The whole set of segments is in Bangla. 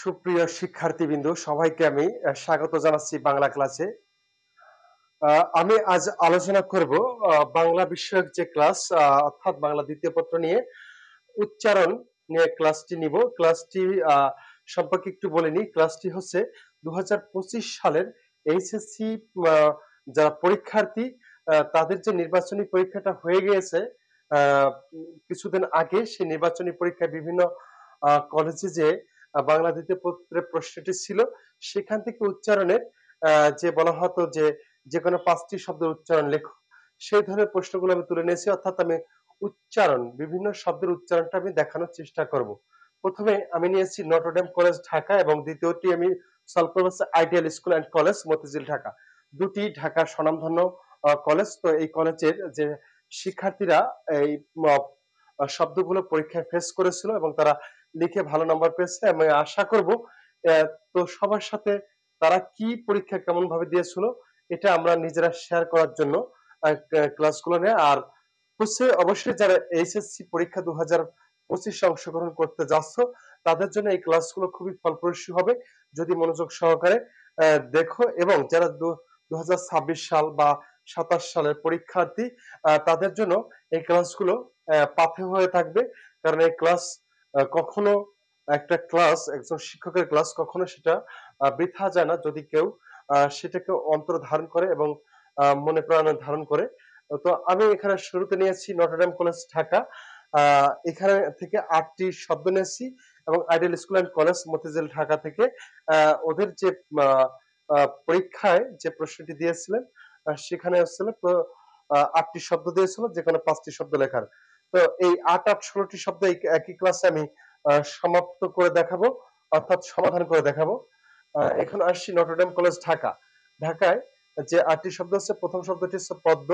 সুপ্রিয় শিক্ষার্থীবৃন্দ, সবাইকে আমি স্বাগত জানাচ্ছি বাংলা ক্লাসে। আমি আজ আলোচনা করব বাংলা বিষয়ক যে ক্লাস, অর্থাৎ বাংলা দ্বিতীয় পত্র নিয়ে উচ্চারণ নিয়ে ক্লাসটি নিব। ক্লাসটি সম্পর্কে একটু বলে নিই। ক্লাসটি হচ্ছে 2025 সালের এইচএসসি যারা পরীক্ষার্থী, তাদের যে নির্বাচনী পরীক্ষাটা হয়ে গিয়েছে কিছুদিন আগে, সেই নির্বাচনী পরীক্ষায় বিভিন্ন কলেজে যে বাংলা দ্বিতীয় পত্রের প্রশ্নটি ছিল, সেখান থেকে উচ্চারণের যে বলা হতো যে যেকোনো 5টি শব্দের উচ্চারণ লেখো, সেই ধরনের প্রশ্নগুলো আমি তুলে নিয়েছি। অর্থাৎ আমি উচ্চারণ, বিভিন্ন শব্দের উচ্চারণটা আমি দেখানোর চেষ্টা করব। প্রথমে আমি নিয়েছি নটরডেম কলেজ ঢাকা এবং দ্বিতীয়টি আমি সলভ করবো হচ্ছে ideal school and college Motijheel Dhaka. দুটি ঢাকার স্বনামধন্য কলেজ। তো এই কলেজের যে শিক্ষার্থীরা এই শব্দগুলো পরীক্ষায় ফেস করেছিল এবং তারা লিখে ভালো নাম্বার পেয়েছে। আমি আশা করব তো সবার সাথে তারা কি পরীক্ষা কেমন ভাবে দিয়েছিল এটা আমরা নিজেরা শেয়ার করার জন্য ক্লাসগুলো নেয়। আর হচ্ছে অবশ্যই যারা এইচএসসি পরীক্ষা 2025 অংশগ্রহণ করতে যাচ্ছ, তাদের জন্য এই ক্লাসগুলো খুবই ফলপ্রসূ হবে যদি মনোযোগ সহকারে দেখো। এবং যারা 2026 সাল বা 27 সালের পরীক্ষার্থী, তাদের জন্য এই ক্লাসগুলো পাথেয় হয়ে থাকবে। কারণ এই ক্লাস কখনো একটা ক্লাস, একজন শিক্ষকের ক্লাস কখনো সেটা বৃথা যায় না যদি কেউ সেটাকে অন্তরে ধারণ করে এবং মনে প্রাণে ধারণ করে। তো আমি এখানে শুরুতে নিয়েছি নটরডেম কলেজ ঢাকা। এখানে থেকে 8টি শব্দ নিয়েছি এবং ideal school and college Motijheel Dhaka থেকে ওদের যে পরীক্ষায় যে প্রশ্নটি দিয়েছিলেন, সেখানে আসলে 8টি শব্দ দিয়েছিল, যেখানে 5টি শব্দ লেখার। তো এই 8-8-16টি শব্দ একই ক্লাসে আমি সমাপ্ত করে দেখাবো, অর্থাৎ সমাধান করে দেখাবো। এখন আসছি নটরডেম কলেজ ঢাকা। ঢাকায় যে 8টি শব্দ আছে, প্রথম শব্দটি হচ্ছে পদ্ম,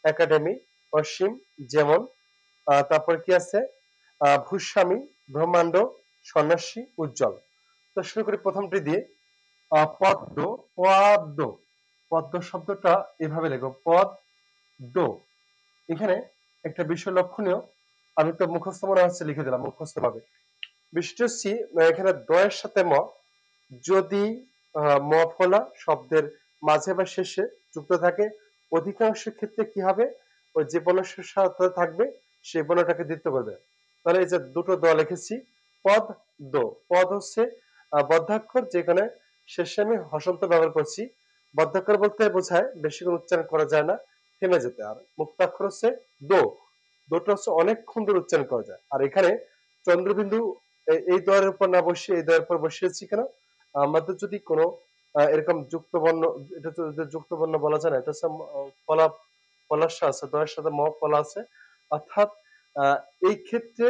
একাডেমি, অসীম, যেমন। তারপরে কি আছে? ভূস্বামী, ব্রহ্মাণ্ড, সন্ন্যাসী, উজ্জ্বল। তো শুরু করি প্রথমটি দিয়ে। পদ্ম, পদ্ম, পদ্ম শব্দটা এভাবে লিখো, পদ্ম। এখানে একটা বিষয় লক্ষণীয়, আমি তো মুখস্থ মনে হচ্ছে লিখে দিলাম মুখস্থ ভাবে। বিষয়টি হচ্ছে এখানে দয়ের সাথে ম যদি ম ফলা শব্দের মাঝে বা শেষে যুক্ত থাকে, অধিকাংশ ক্ষেত্রে কি হবে, ওই যে বর্ণের সাথে থাকবে সেই বর্ণটাকে দ্বিত্ব করবে। তাহলে এই যে দুটো দ লিখেছি, পদ দ। পদ হচ্ছে বদ্ধাক্ষর, যেখানে শেষে আমি হসন্ত ব্যবহার করছি। বদ্ধাক্ষর বলতে বোঝায় বেশিক্ষণ উচ্চারণ করা যায় না, থেমে যেতে। আর মুক্তাক্ষর হচ্ছে দো। দোটা হচ্ছে অনেকক্ষণ ধরে উচ্চারণ করা যায়। আর এখানে চন্দ্রবিন্দু এই দ্বয়ের উপর না বসিয়ে এই দ্বয়ের উপর বসিয়েছি কেন? আমাদের যদি কোনো এরকম যুক্ত বর্ণ, এটা তো যুক্ত বর্ণ বলা যায় না, এটা হচ্ছে ফলা, ফলাস্য আছে, দয়ের সাথে ম ফলা আছে। অর্থাৎ আহ, এই ক্ষেত্রে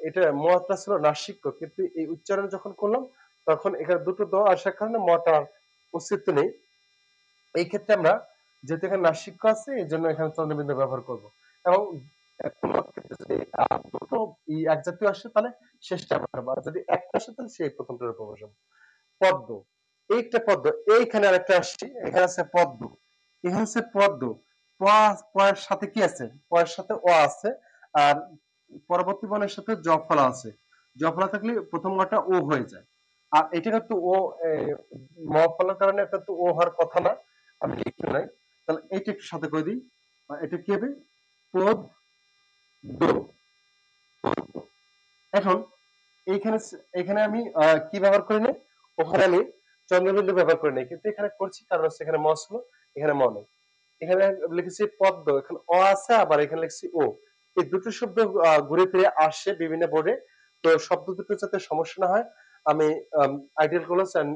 এটা মটা ছিল নাসিক্য, কিন্তু এই উচ্চারণ যখন করলাম তখন এখানে দুটো দ আসার কারণে মটার অস্তিত্ব নেই। এই ক্ষেত্রে আমরা, যেহেতু এখানে নাসিক্য আছে, এই জন্য এখানে চন্দ্রবিন্দু ব্যবহার করব। এবং কোনো ক্ষেত্রে যদি দুটো এক জাতীয় আসে তাহলে শেষটা বসাবো, আর যদি একটা আসে তাহলে সেই প্রথমটার উপর বসাবো। পদ্ম, এইটা পদ্ম। এইখানে আরেকটা আসছি, এখানে আছে পদ্ম, এখানে আছে পদ্ম। পয়ের সাথে কি আছে? পয়ের সাথে অ আছে, আর পরবর্তী বর্ণের সাথে জ ফলা আছে। জ ফলা থাকলে প্রথম অটা ও হয়ে যায়। আর এটা কিন্তু ও ম ফলার কারণে এটা তো ও হওয়ার কথা না, আমি লিখি নাই। তাহলে এইটা একটু সাথে করে দিই। এটা কি হবে? পদ দ। এখন এইখানে এখানে আমি কি ব্যবহার করি নাই? ওখানে আমি চন্দ্রবিন্দু ব্যবহার করি নাই, কিন্তু এখানে করছি কারণ হচ্ছে এখানে ম ছিল, এখানে ম নেই। এখানে লিখেছি পদ্ম, এখানে অ আছে, আবার এখানে লিখছি ও। এই দুটো শব্দ ঘুরে ফিরে আসে বিভিন্ন বোর্ডে। তো শব্দ দুটো যাতে সমস্যা না হয়, আমি Ideal College and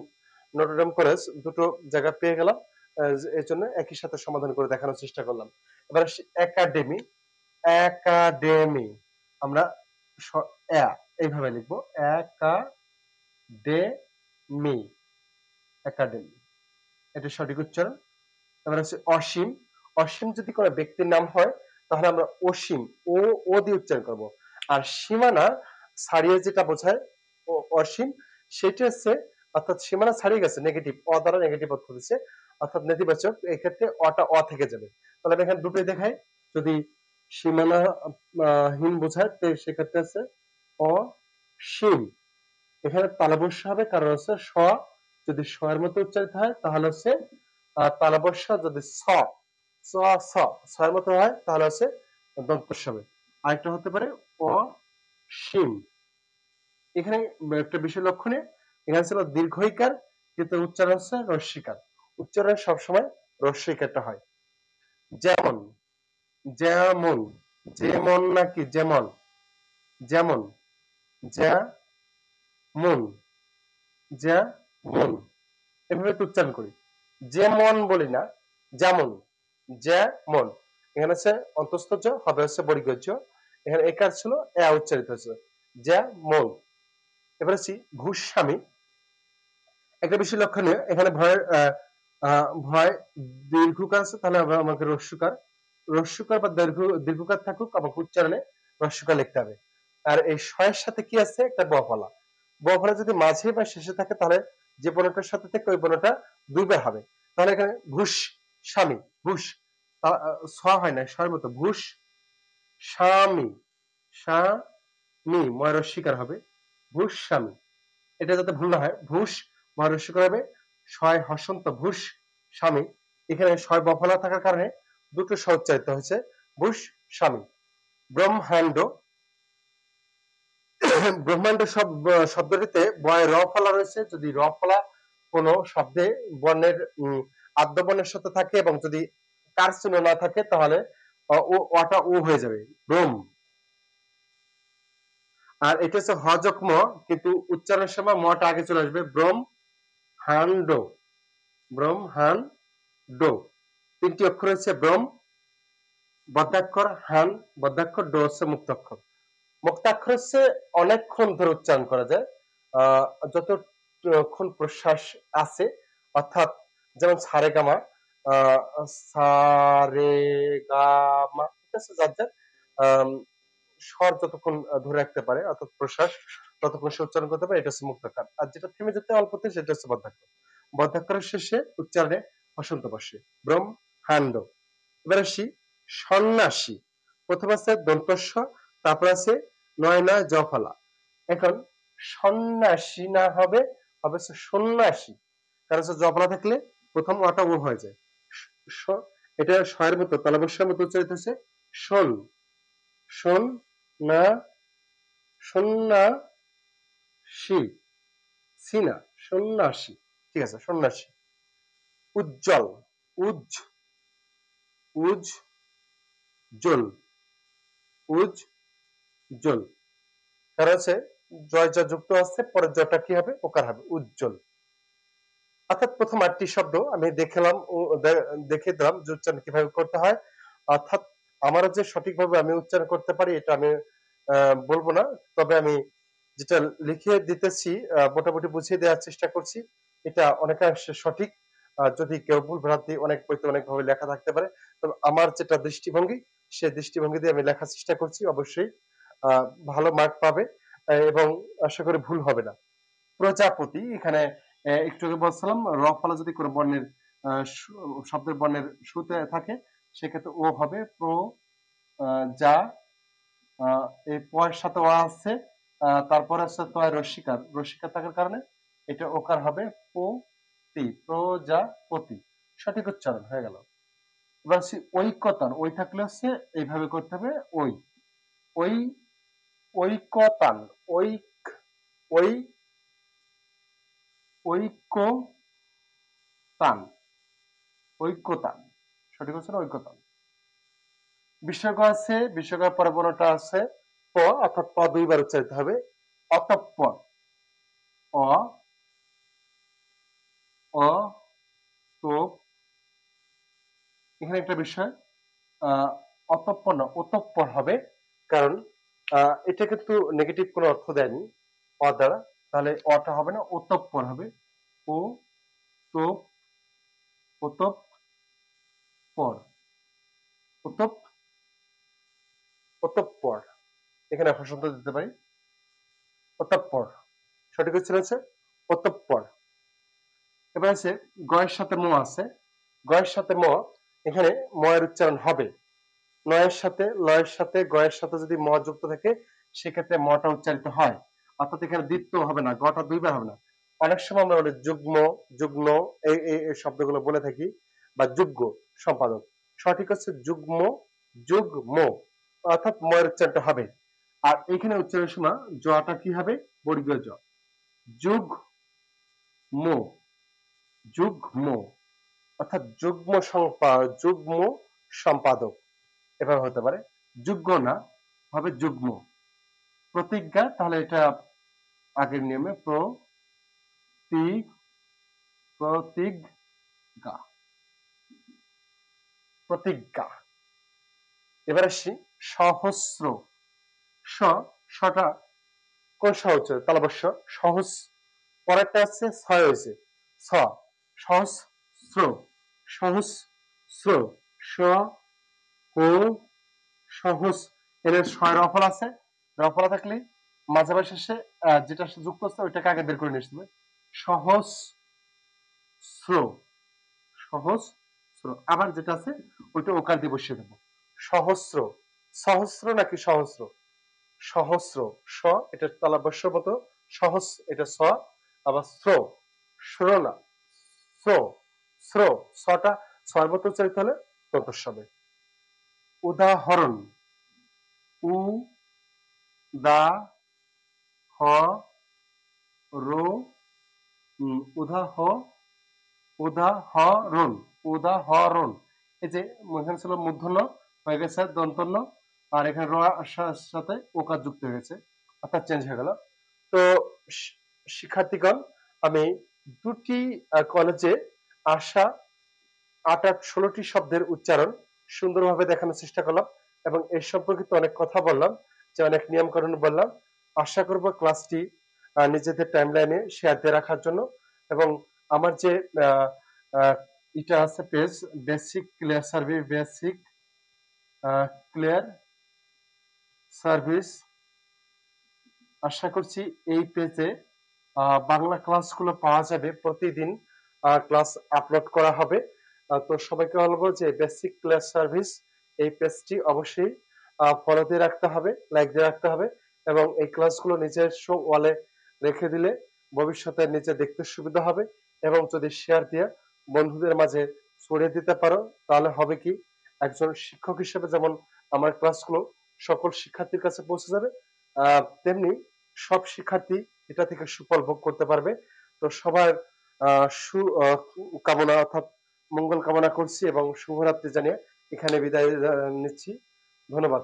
Notre Dame College দুটো জায়গা পেয়ে গেলাম। এই জন্য একই সাথে সমাধান করে দেখানোর চেষ্টা করলাম। এবার আসি একাডেমি। একাডেমি আমরা এইভাবে লিখবো, একাডেমি, একাডেমি, এটা সঠিক উচ্চারণ। এবার হচ্ছে অসীম। অসীম যদি কোনো ব্যক্তির নাম হয় তাহলে আমরা অসীম, ও ও দিয়ে উচ্চারণ করব। আর সীমানা ছাড়িয়ে যেটা বোঝায় অসীম, সেটা হচ্ছে, অর্থাৎ সীমানা ছাড়িয়ে গেছে, নেগেটিভ, অ দ্বারা নেগেটিভ অর্থ দিচ্ছে, অর্থাৎ নেতিবাচক। এই ক্ষেত্রে অটা অ থেকে যাবে। তাহলে আমি এখানে দুটোই দেখাই। যদি সীমানা হীন বোঝায় তো সেক্ষেত্রে আছে অসীম। এখানে তালবস্য হবে, কারণ হচ্ছে স যদি স এর মতো উচ্চারিত হয় তাহলে হচ্ছে তালবস্য, যদি স স স স এর মতো হয় তাহলে হচ্ছে দন্তস্য হবে। আরেকটা হতে পারে অসীম। এখানে একটা বিষয় লক্ষণীয়, এখানে ছিল দীর্ঘইকার কিন্তু উচ্চারণ হচ্ছে রস্যিকার। উচ্চারণ সবসময় রস্যিকারটা হয়। যেমন, যেমন, যেমন নাকি যেমন, যেমন, যেমন, যেমন, এভাবে তো উচ্চারণ করি। যেমন বলি না, যেমন, যেমন। এখানে হচ্ছে অন্তস্থ জ, হবে হচ্ছে বর্গীয় জ। এখানে একার ছিল এ উচ্চারিত হচ্ছে যেমন। এবার হচ্ছে ভূস্বামী। একটা বিষয় লক্ষণীয়, এখানে ভয়ের ভয় দীর্ঘকার আছে, তাহলে আমাকে রস্যকার, রস্যকার বা দীর্ঘকার থাকুক, আমাকে উচ্চারণে রস্যকার লিখতে হবে। আর এই শয়ের সাথে কি আছে, একটা বফলা। বফলা যদি মাঝে বা শেষে থাকে তাহলে যে বর্ণটার সাথে থাকে ওই বর্ণটা দুইবার হবে। তাহলে এখানে ঘুষ স্বামী, ঘুষ স হয় না, স্বর মতো ঘুষ স্বামী, স্বামী ময় রস্যিকার হবে ঘুষ স্বামী। এটা যাতে ভুল না হয়, ভূষ মহারস্য হবে, ছয় হসন্ত ভূষ স্বামী। এখানে ছয় বফলা থাকার কারণে দুটো স উচ্চারিত হয়েছে ভূষ স্বামী। ব্রহ্মাণ্ড, ব্রহ্মাণ্ড শব্দটিতে বয় র ফলা রয়েছে। যদি র ফলা কোন শব্দে বর্ণের আদ্য বর্ণের সাথে থাকে এবং যদি কার চিহ্ন না থাকে তাহলে ওটা ও হয়ে যাবে, ব্রহ্ম। আর এটা হচ্ছে হজক ম, কিন্তু উচ্চারণের সময় মটা আগে চলে আসবে, ব্রহ্মাণ্ড, ব্রহ্মাণ্ড। তিনটি অক্ষর হচ্ছে ব্রহ্ম, বদ্ধাক্ষর হান, বদ্ধাক্ষর ডো হচ্ছে মুক্তাক্ষর। মুক্তাক্ষর হচ্ছে অনেকক্ষণ ধরে উচ্চারণ করা যায়, যতক্ষণ প্রশ্বাস আছে, অর্থাৎ যেমন সারে গামা, সারে গামা, ঠিক আছে, যার যার স্বর যতক্ষণ ধরে রাখতে পারে, অর্থাৎ প্রশ্বাস ততক্ষণ সে উচ্চারণ করতে পারে, এটা হচ্ছে মুক্তাক্ষর। আর যেটা থেমে যেতে অল্পতে, সেটা হচ্ছে বদ্ধাক্ষর। বদ্ধাক্ষরের শেষে উচ্চারণে হসন্ত বসে, ব্রহ্মাণ্ড। এবার আসি সন্ন্যাসী। প্রথম আছে দন্তস্ব, তারপর আছে নয় নয় জফলা। এখন সন্ন্যাসী না হবে, হবে হচ্ছে সন্ন্যাসী, কারণ হচ্ছে জফলা থাকলে প্রথম অটা ও হয়ে যায়। এটা শয়ের মতো, তালবস্যের মতো উচ্চারিত হচ্ছে শোন, শোন না, সন্ন্যাসী, সিনা, সন্ন্যাসী, ঠিক আছে, সন্ন্যাসী। উজ্জ্বল, উজ, উজ্জ্বল, উজ্জ্বল, কারণ হচ্ছে জয় যা যুক্ত আছে, পরের জয়টা কি হবে, ওকার হবে, উজ্জ্বল। অর্থাৎ প্রথম ৮টি শব্দ আমি দেখলাম ও দেখে দিলাম যে উচ্চারণ কিভাবে করতে হয়। অর্থাৎ আমারও যে সঠিকভাবে আমি উচ্চারণ করতে পারি এটা আমি বলবো না, তবে আমি যেটা লিখে দিতেছি মোটামুটি বুঝিয়ে দেওয়ার চেষ্টা করছি, এটা অনেকাংশে সঠিক। যদি কেউ ভুল ভ্রান্তি, অনেক বইতে অনেক ভাবে লেখা থাকতে পারে, তবে আমার যেটা দৃষ্টিভঙ্গি, সেই দৃষ্টিভঙ্গি দিয়ে আমি লেখার চেষ্টা করছি, অবশ্যই ভালো মার্ক পাবে এবং আশা করি ভুল হবে না। প্রজাপতি, এখানে একটু আগে বলছিলাম র ফলা যদি কোনো বর্ণের শব্দের বর্ণের শুরুতে থাকে সেক্ষেত্রে ও হবে, প্র যা, এই পয়ের সাথে ও আছে, তারপরে আছে তয় রস্যিকার, রস্যিকার থাকার কারণে এটা ওকার হবে, পতি, প্রজাপতি, সঠিক উচ্চারণ হয়ে গেল। এবার হচ্ছে ঐকতান, ওই থাকলে হচ্ছে এইভাবে করতে হবে, ওই, ওই, ঐকতান, ঐক, ওই, ঐকতান, ঐক্যতান, সঠিক হচ্ছে না, ঐক্যতান। বিস্ময়কর আছে, বিস্ময়কর পরে বর্ণটা আছে প, অর্থাৎ প দুইবার উচ্চারিত হবে, অতঃপর, অ, অ, তো, এখানে একটা বিষয়, অতঃপর না, অতঃপর হবে, কারণ এটা কিন্তু নেগেটিভ কোনো অর্থ দেয়নি অ দ্বারা, তাহলে অটা হবে না, অতঃপর হবে, ও, তো, অতঃপর, অতঃ, অতঃপর, এখানে হসন্ত দিতে পারি, অতঃপর, সঠিক উচ্চারণ হচ্ছে অতঃপর। এবার আছে গয়ের সাথে ম আছে, গয়ের সাথে ম, এখানে ময়ের উচ্চারণ হবে, নয়ের সাথে, লয়ের সাথে, গয়ের সাথে যদি ম যুক্ত থাকে সেক্ষেত্রে মটা উচ্চারিত হয়। অর্থাৎ এখানে দ্বিত্ব হবে না, গটা দুইবার হবে না। অনেক সময় আমরা বলি যুগ্ম, যুগ্ম এই শব্দগুলো বলে থাকি, বা যুগ্ম সম্পাদক। সঠিক হচ্ছে যুগ্ম, যুগ্ম, অর্থাৎ ময়ের উচ্চারণটা হবে। আর এখানে উচ্চারণের সময় জটা কি হবে? বর্গীয় জ। যুগ্ম, যুগ্ম, অর্থাৎ যুগ্ম সম্পাদক এভাবে হতে পারে। যুগ্ম না, হবে যুগ্ম। প্রতিজ্ঞা, তাহলে এটা আগের নিয়মে প্রতিজ্ঞা, প্রতিজ্ঞা। এবার আসি সহস্র। শটা কোন স হচ্ছে? তালবস্য সহস, পরেরটা হচ্ছে ছয় হয়েছে ছ, সহস্র, সহস্র, স ও সহস, এর ছয় রফল আছে, রফলা থাকলে মাঝামাঝি শেষে যেটা যুক্ত আছে ওইটাকে আগে বের করে নিয়ে আসতে হবে। সহস্র, সহস্র, আবার যেটা আছে ওইটা ওকার দিয়ে বসিয়ে দেবো। সহস্র, সহস্র নাকি সহস্র? সহস্র, স এটা তালব্য মতো, সহস এটা স, আবার স্র, স্র না, স্র, স্র, ছটা ছয়ের মতো উচ্চারিত হলে তন্তস্ব হবে। উদাহরণ, উ দা হ রো, উদাহরণ, উদাহরণ। এই যে এখানে ছিল মূর্ধন্য হয়ে গেছে দন্তন্য, আর এখানে র সাথে ওকার যুক্ত হয়ে গেছে, অর্থাৎ চেঞ্জ হয়ে গেল। তো শিক্ষার্থীগণ, আমি দুটি কলেজে আসা ৮-১৬টি শব্দের উচ্চারণ সুন্দরভাবে দেখানোর চেষ্টা করলাম এবং এর সম্পর্কিত অনেক কথা বললাম, যে অনেক নিয়মকানুন বললাম। আশা করব ক্লাসটি নিজেদের টাইমলাইনে শেয়ার দিয়ে রাখার জন্য, এবং আমার যে এটা আছে page, basic clear service, basic clear service, আশা করছি এই পেজে বাংলা ক্লাসগুলো পাওয়া যাবে, প্রতিদিন ক্লাস আপলোড করা হবে। তো সবাইকে বলবো যে বেসিক ক্লাস সার্ভিস এই পেজটি অবশ্যই ফলো দিয়ে রাখতে হবে, লাইক দিয়ে রাখতে হবে, এবং এই ক্লাসগুলো নিজের ওয়ালে রেখে দিলে ভবিষ্যতে নিজে দেখতে সুবিধা হবে। এবং যদি শেয়ার দিয়ে বন্ধুদের মাঝে ছড়িয়ে দিতে পারো, তাহলে হবে কি, একজন শিক্ষক হিসেবে যেমন আমার ক্লাসগুলো সকল শিক্ষার্থীর কাছে পৌঁছে যাবে, তেমনি সব শিক্ষার্থী এটা থেকে সুফল ভোগ করতে পারবে। তো সবার কামনা অর্থাৎ মঙ্গল কামনা করছি এবং শুভরাত্রি জানিয়ে এখানে বিদায় নিচ্ছি। ধন্যবাদ।